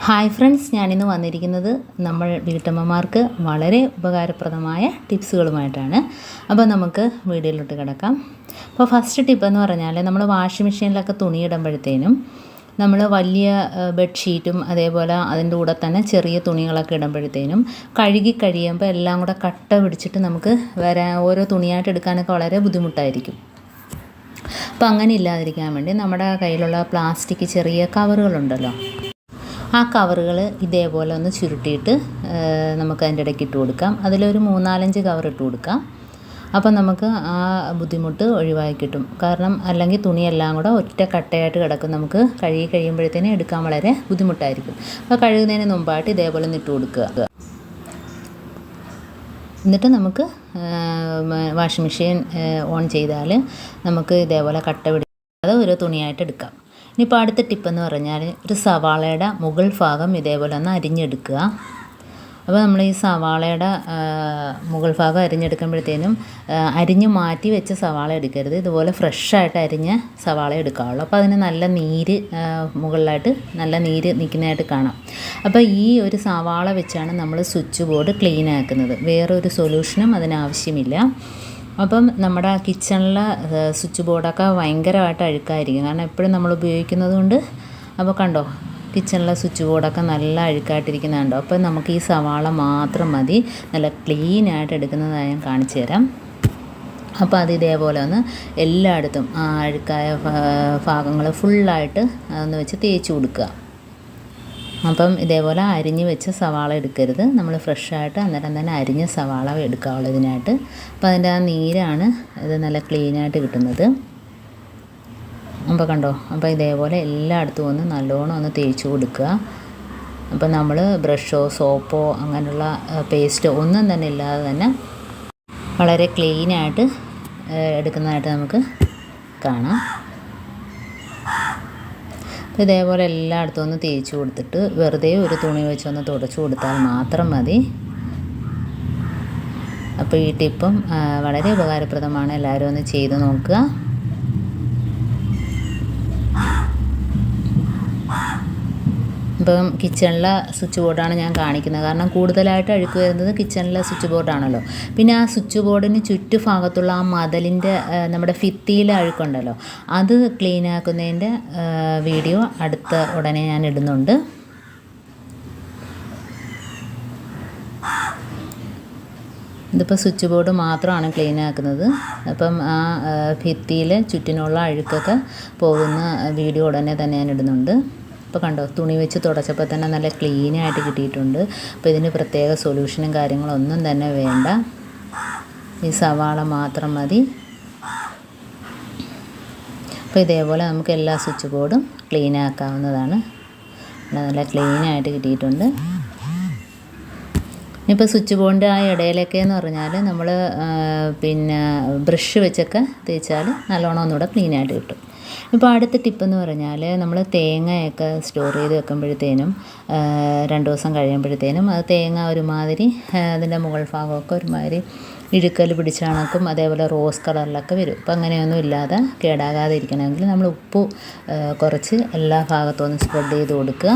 Hi friends, ഞാനിന്ന് വന്നിരിക്കുന്നത് നമ്മൾ വീട്ടമ്മമാർക്ക് വളരെ ഉപകാരപ്രദമായ ടിപ്സുകളുമായിട്ടാണ്. അപ്പോൾ നമുക്ക് വീഡിയോയിലോട്ട് കിടക്കാം. അപ്പോൾ ഫസ്റ്റ് ടിപ്പെന്ന് പറഞ്ഞാൽ നമ്മൾ വാഷിംഗ് മെഷീനിലൊക്കെ തുണി ഇടുമ്പോഴത്തേനും നമ്മൾ വലിയ ബെഡ്ഷീറ്റും അതേപോലെ അതിൻ്റെ കൂടെ തന്നെ ചെറിയ തുണികളൊക്കെ ഇടുമ്പോഴത്തേനും കഴുകി കഴിയുമ്പോൾ എല്ലാം കൂടെ കട്ട പിടിച്ചിട്ട് നമുക്ക് ഓരോ തുണിയായിട്ട് എടുക്കാനൊക്കെ വളരെ ബുദ്ധിമുട്ടായിരിക്കും. അപ്പോൾ അങ്ങനെ ഇല്ലാതിരിക്കാൻ വേണ്ടി നമ്മുടെ കയ്യിലുള്ള പ്ലാസ്റ്റിക് ചെറിയ കവറുകളുണ്ടല്ലോ, ആ കവറുകൾ ഇതേപോലെ ഒന്ന് ചുരുട്ടിയിട്ട് നമുക്ക് അതിൻ്റെ ഇടയ്ക്ക് ഇട്ട് കൊടുക്കാം. അതിലൊരു 3-4 കവർ ഇട്ട് കൊടുക്കാം. അപ്പം നമുക്ക് ആ ബുദ്ധിമുട്ട് ഒഴിവാക്കി കിട്ടും. കാരണം അല്ലെങ്കിൽ തുണിയെല്ലാം കൂടെ ഒറ്റ കട്ടയായിട്ട് കിടക്കും, നമുക്ക് കഴുകി കഴിയുമ്പോഴത്തേനും എടുക്കാൻ വളരെ ബുദ്ധിമുട്ടായിരിക്കും. അപ്പോൾ കഴുകുന്നതിന് മുമ്പായിട്ട് ഇതേപോലെ ഒന്ന് ഇട്ട് കൊടുക്കുക. എന്നിട്ട് നമുക്ക് വാഷിംഗ് മെഷീൻ ഓൺ ചെയ്താൽ നമുക്ക് ഇതേപോലെ കട്ട പിടിക്കാതെ ഓരോ തുണിയായിട്ട് എടുക്കാം. ഇനിയിപ്പോൾ അടുത്ത ടിപ്പെന്ന് പറഞ്ഞാൽ ഒരു സവാളയുടെ മുകൾ ഭാഗം ഇതേപോലെ ഒന്ന് അരിഞ്ഞെടുക്കുക. അപ്പോൾ നമ്മൾ ഈ സവാളയുടെ മുകൾ ഭാഗം അരിഞ്ഞെടുക്കുമ്പോഴത്തേനും അരിഞ്ഞ് മാറ്റി വെച്ച സവാള എടുക്കരുത്, ഇതുപോലെ ഫ്രഷായിട്ട് അരിഞ്ഞ സവാള എടുക്കാവുള്ളൂ. അപ്പോൾ അതിന് നല്ല നീര് മുകളിലായിട്ട് നല്ല നീര് നിൽക്കുന്നതായിട്ട് കാണാം. അപ്പോൾ ഈ ഒരു സവാള വെച്ചാണ് നമ്മൾ സ്വിച്ച് ബോർഡ് ക്ലീൻ ആക്കുന്നത്, വേറൊരു സൊല്യൂഷനും അതിനാവശ്യമില്ല. അപ്പം നമ്മുടെ കിച്ചണിലെ സ്വിച്ച് ബോർഡൊക്കെ ഭയങ്കരമായിട്ട് അഴുക്കായിരിക്കും, കാരണം എപ്പോഴും നമ്മൾ ഉപയോഗിക്കുന്നത് കൊണ്ട്. അപ്പോൾ കണ്ടോ, കിച്ചണിലെ സ്വിച്ച് ബോർഡൊക്കെ നല്ല അഴുക്കായിട്ടിരിക്കുന്നുണ്ടോ. അപ്പോൾ നമുക്ക് ഈ സവാള മാത്രം മതി നല്ല ക്ലീനായിട്ട് എടുക്കുന്നതായി ഞാൻ കാണിച്ചു തരാം. അപ്പോൾ അത് ഇതേപോലെ ഒന്ന് എല്ലായിടത്തും ആ അഴുക്കായ ഭാഗങ്ങൾ ഫുള്ളായിട്ട് ഒന്ന് വെച്ച് തേച്ച് കൊടുക്കുക. അപ്പം ഇതേപോലെ അരിഞ്ഞ് വെച്ച സവാള എടുക്കരുത്, നമ്മൾ ഫ്രഷായിട്ട് അന്നേരം തന്നെ അരിഞ്ഞ സവാള എടുക്കാവുള്ളൂ ഇതിനായിട്ട്. അപ്പോൾ അതിൻ്റെ ആ നീരാണ് ഇത് നല്ല ക്ലീനായിട്ട് കിട്ടുന്നത്. അപ്പോൾ കണ്ടോ, അപ്പോൾ ഇതേപോലെ എല്ലായിടത്തും ഒന്ന് നല്ലോണം ഒന്ന് തേച്ച് കൊടുക്കുക. അപ്പോൾ നമ്മൾ ബ്രഷോ സോപ്പോ അങ്ങനെയുള്ള പേസ്റ്റോ ഒന്നും തന്നെ ഇല്ലാതെ തന്നെ വളരെ ക്ലീനായിട്ട് എടുക്കുന്നതായിട്ട് നമുക്ക് കാണാം. ഇതേപോലെ എല്ലായിടത്തും ഒന്ന് തേച്ച് കൊടുത്തിട്ട് വെറുതെ ഒരു തുണി വെച്ചൊന്ന് തുടച്ചു കൊടുത്താൽ മാത്രം മതി. അപ്പോൾ ഈ ടിപ്പും വളരെ ഉപകാരപ്രദമാണ്, എല്ലാവരും ഒന്ന് ചെയ്ത് നോക്കുക. ഇപ്പം കിച്ചണിലെ സ്വിച്ച് ബോർഡാണ് ഞാൻ കാണിക്കുന്നത്, കാരണം കൂടുതലായിട്ട് അഴുക്ക് വരുന്നത് കിച്ചണിലെ സ്വിച്ച് ബോർഡാണല്ലോ. പിന്നെ ആ സ്വിച്ച് ബോർഡിന് ചുറ്റുഭാഗത്തുള്ള ആ മതിലിൻ്റെ നമ്മുടെ ഭിത്തിയിലെ അഴുക്കുണ്ടല്ലോ, അത് ക്ലീൻ ആക്കുന്നതിൻ്റെ വീഡിയോ അടുത്ത ഉടനെ ഞാൻ ഇടുന്നുണ്ട്. ഇതിപ്പോൾ സ്വിച്ച് ബോർഡ് മാത്രമാണ് ക്ലീൻ ആക്കുന്നത്. അപ്പം ആ ഭിത്തിയിൽ ചുറ്റിനുള്ള അഴുക്കൊക്കെ പോകുന്ന വീഡിയോ ഉടനെ തന്നെ ഞാൻ ഇടുന്നുണ്ട്. ഇപ്പോൾ കണ്ടോ, തുണി വെച്ച് തുടച്ചപ്പോൾ തന്നെ നല്ല ക്ലീനായിട്ട് കിട്ടിയിട്ടുണ്ട്. അപ്പോൾ ഇതിന് പ്രത്യേക സൊല്യൂഷനും കാര്യങ്ങളൊന്നും തന്നെ വേണ്ട, ഈ സവാള മാത്രം മതി. അപ്പോൾ ഇതേപോലെ നമുക്ക് എല്ലാ സ്വിച്ച് ബോർഡും ക്ലീൻ ആക്കാവുന്നതാണ്. നല്ല ക്ലീനായിട്ട് കിട്ടിയിട്ടുണ്ട്. ഇപ്പോൾ സ്വിച്ച് ബോർഡിൻ്റെ ആ ഇടയിലൊക്കെ എന്ന് പറഞ്ഞാൽ നമ്മൾ പിന്നെ ബ്രഷ് വെച്ചൊക്കെ തേച്ചാൽ നല്ലോണം ഒന്നുകൂടെ ക്ലീനായിട്ട് കിട്ടും. ഇപ്പോൾ അടുത്ത ടിപ്പെന്ന് പറഞ്ഞാൽ നമ്മൾ തേങ്ങയൊക്കെ സ്റ്റോർ ചെയ്ത് വെക്കുമ്പോഴത്തേനും 2 ദിവസം കഴിയുമ്പോഴത്തേനും അത് തേങ്ങ ഒരുമാതിരി അതിൻ്റെ മുകൾ ഭാഗമൊക്കെ ഒരുമാതിരി ഇഴുക്കൽ പിടിച്ച കണക്കും അതേപോലെ റോസ് കളറിലൊക്കെ വരും. അപ്പോൾ അങ്ങനെയൊന്നും ഇല്ലാതെ കേടാകാതെ ഇരിക്കണമെങ്കിൽ നമ്മൾ ഉപ്പ് കുറച്ച് എല്ലാ ഭാഗത്തും ഒന്ന് സ്പ്രെഡ് ചെയ്ത് കൊടുക്കുക.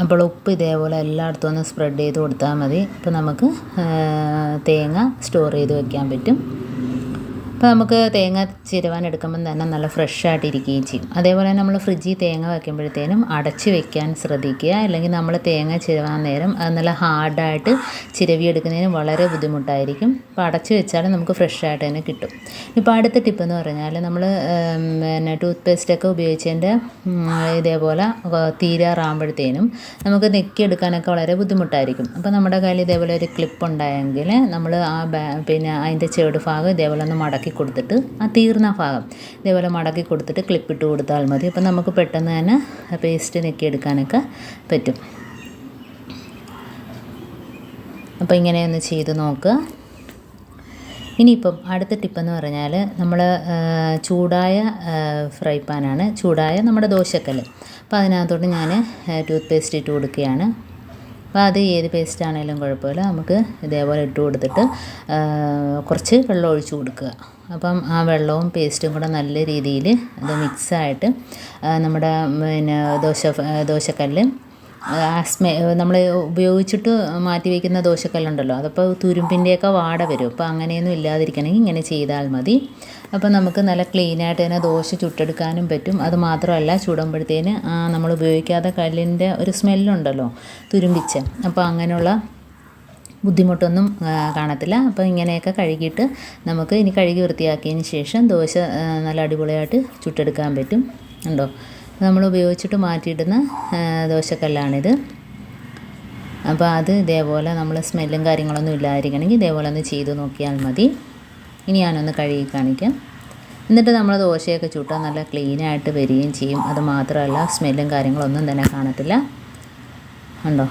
അപ്പോൾ ഉപ്പ് ഇതേപോലെ എല്ലായിടത്തും ഒന്ന് സ്പ്രെഡ് ചെയ്ത് കൊടുത്താൽ മതി. ഇപ്പോൾ നമുക്ക് തേങ്ങ സ്റ്റോർ ചെയ്ത് വെക്കാൻ പറ്റും. അപ്പോൾ നമുക്ക് തേങ്ങ ചിരവാൻ എടുക്കുമ്പം തന്നെ നല്ല ഫ്രഷായിട്ട് ഇരിക്കുകയും ചെയ്യും. അതേപോലെ നമ്മൾ ഫ്രിഡ്ജിൽ തേങ്ങ വയ്ക്കുമ്പോഴത്തേനും അടച്ച് വെക്കാൻ ശ്രദ്ധിക്കുക, അല്ലെങ്കിൽ നമ്മൾ തേങ്ങ ചിരവാൻ നേരം അത് നല്ല ഹാർഡായിട്ട് ചിരവിയെടുക്കുന്നതിന് വളരെ ബുദ്ധിമുട്ടായിരിക്കും. അപ്പോൾ അടച്ച് വെച്ചാൽ നമുക്ക് ഫ്രഷായിട്ട് തന്നെ കിട്ടും. ഇപ്പോൾ അടുത്ത ടിപ്പെന്ന് പറഞ്ഞാൽ നമ്മൾ പിന്നെ ടൂത്ത് പേസ്റ്റൊക്കെ ഉപയോഗിച്ചതിൻ്റെ ഇതേപോലെ തീരാറാകുമ്പോഴത്തേനും നമുക്ക് നെക്കിയെടുക്കാനൊക്കെ വളരെ ബുദ്ധിമുട്ടായിരിക്കും. അപ്പോൾ നമ്മുടെ കയ്യിൽ ഇതേപോലെ ഒരു ക്ലിപ്പ് ഉണ്ടായെങ്കിൽ നമ്മൾ ആ പിന്നെ അതിൻ്റെ ചെവിട് ഭാഗം ഇതേപോലെ ഒന്ന് മടക്കി കൊടുത്തിട്ട് ആ തീർന്ന ഭാഗം ഇതേപോലെ മടക്കി കൊടുത്തിട്ട് ക്ലിപ്പിട്ട് കൊടുത്താൽ മതി. അപ്പം നമുക്ക് പെട്ടെന്ന് തന്നെ പേസ്റ്റ് നെക്കിയെടുക്കാനൊക്കെ പറ്റും. അപ്പോൾ ഇങ്ങനെയൊന്ന് ചെയ്ത് നോക്കുക. ഇനിയിപ്പം അടുത്ത ടിപ്പെന്ന് പറഞ്ഞാൽ നമ്മൾ ചൂടായ ഫ്രൈ പാനാണ്, ചൂടായ നമ്മുടെ ദോശക്കല്ല്. അപ്പോൾ അതിനകത്തോട്ട് ഞാൻ ടൂത്ത് പേസ്റ്റ് ഇട്ട് കൊടുക്കുകയാണ്. അപ്പോൾ അത് ഏത് പേസ്റ്റ് ആണെങ്കിലും കുഴപ്പമില്ല, നമുക്ക് ഇതേപോലെ ഇട്ട് കൊടുത്തിട്ട് കുറച്ച് വെള്ളം ഒഴിച്ച് കൊടുക്കുക. അപ്പം ആ വെള്ളവും പേസ്റ്റും കൂടെ നല്ല രീതിയിൽ അത് മിക്സായിട്ട് നമ്മുടെ പിന്നെ ദോശക്കല്ല് നമ്മൾ ഉപയോഗിച്ചിട്ട് മാറ്റി വയ്ക്കുന്ന ദോശക്കല്ലുണ്ടല്ലോ, അതപ്പോൾ തുരുമ്പിൻ്റെയൊക്കെ വാട വരും. അപ്പോൾ അങ്ങനെയൊന്നും ഇല്ലാതിരിക്കണമെങ്കിൽ ഇങ്ങനെ ചെയ്താൽ മതി. അപ്പോൾ നമുക്ക് നല്ല ക്ലീനായിട്ട് തന്നെ ദോശ ചുട്ടെടുക്കാനും പറ്റും. അത് മാത്രമല്ല, ചുടുമ്പോഴത്തേന് നമ്മൾ ഉപയോഗിക്കാത്ത കല്ലിൻ്റെ ഒരു സ്മെല്ലുണ്ടല്ലോ, തുരുമ്പിച്ച്, അപ്പോൾ അങ്ങനെയുള്ള ബുദ്ധിമുട്ടൊന്നും കാണത്തില്ല. അപ്പോൾ ഇങ്ങനെയൊക്കെ കഴുകിയിട്ട് നമുക്ക് ഇനി കഴുകി വൃത്തിയാക്കിയതിന് ശേഷം ദോശ നല്ല അടിപൊളിയായിട്ട് ചുട്ടെടുക്കാൻ പറ്റും. ഉണ്ടോ, നമ്മൾ ഉപയോഗിച്ചിട്ട് മാറ്റിയിടുന്ന ദോശക്കല്ലാണിത്. അപ്പോൾ അത് ഇതേപോലെ നമ്മൾ സ്മെല്ലും കാര്യങ്ങളൊന്നും ഇല്ലാതിരിക്കണമെങ്കിൽ ഇതേപോലെ ഒന്ന് ചെയ്ത് നോക്കിയാൽ മതി. ഇനി ഞാനൊന്ന് കഴുകി കാണിക്കാം. എന്നിട്ട് നമ്മൾ ദോശയൊക്കെ ചുട്ടാൽ നല്ല ക്ലീനായിട്ട് വരികയും ചെയ്യും. അത് മാത്രമല്ല, സ്മെല്ലും കാര്യങ്ങളൊന്നും തന്നെ കാണത്തില്ല. ഉണ്ടോ,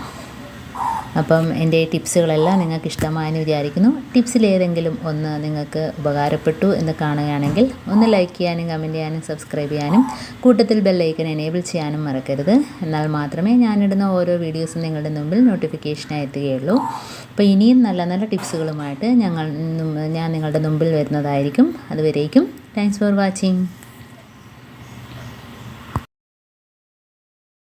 അപ്പം എൻ്റെ ടിപ്സുകളെല്ലാം നിങ്ങൾക്ക് ഇഷ്ടമായെന്ന് വിചാരിക്കുന്നു. ടിപ്സിലേതെങ്കിലും ഒന്ന് നിങ്ങൾക്ക് ഉപകാരപ്പെട്ടു എന്ന് കാണുകയാണെങ്കിൽ ഒന്ന് ലൈക്ക് ചെയ്യാനും കമൻറ്റ് ചെയ്യാനും സബ്സ്ക്രൈബ് ചെയ്യാനും കൂട്ടത്തിൽ ബെല്ലൈക്കൻ എനേബിൾ ചെയ്യാനും മറക്കരുത്. എന്നാൽ മാത്രമേ ഞാനിടുന്ന ഓരോ വീഡിയോസും നിങ്ങളുടെ മുമ്പിൽ നോട്ടിഫിക്കേഷനായി എത്തുകയുള്ളൂ. അപ്പോൾ ഇനിയും നല്ല നല്ല ടിപ്സുകളുമായിട്ട് ഞാൻ നിങ്ങളുടെ മുമ്പിൽ വരുന്നതായിരിക്കും. അതുവരേക്കും താങ്ക്സ് ഫോർ വാച്ചിങ്.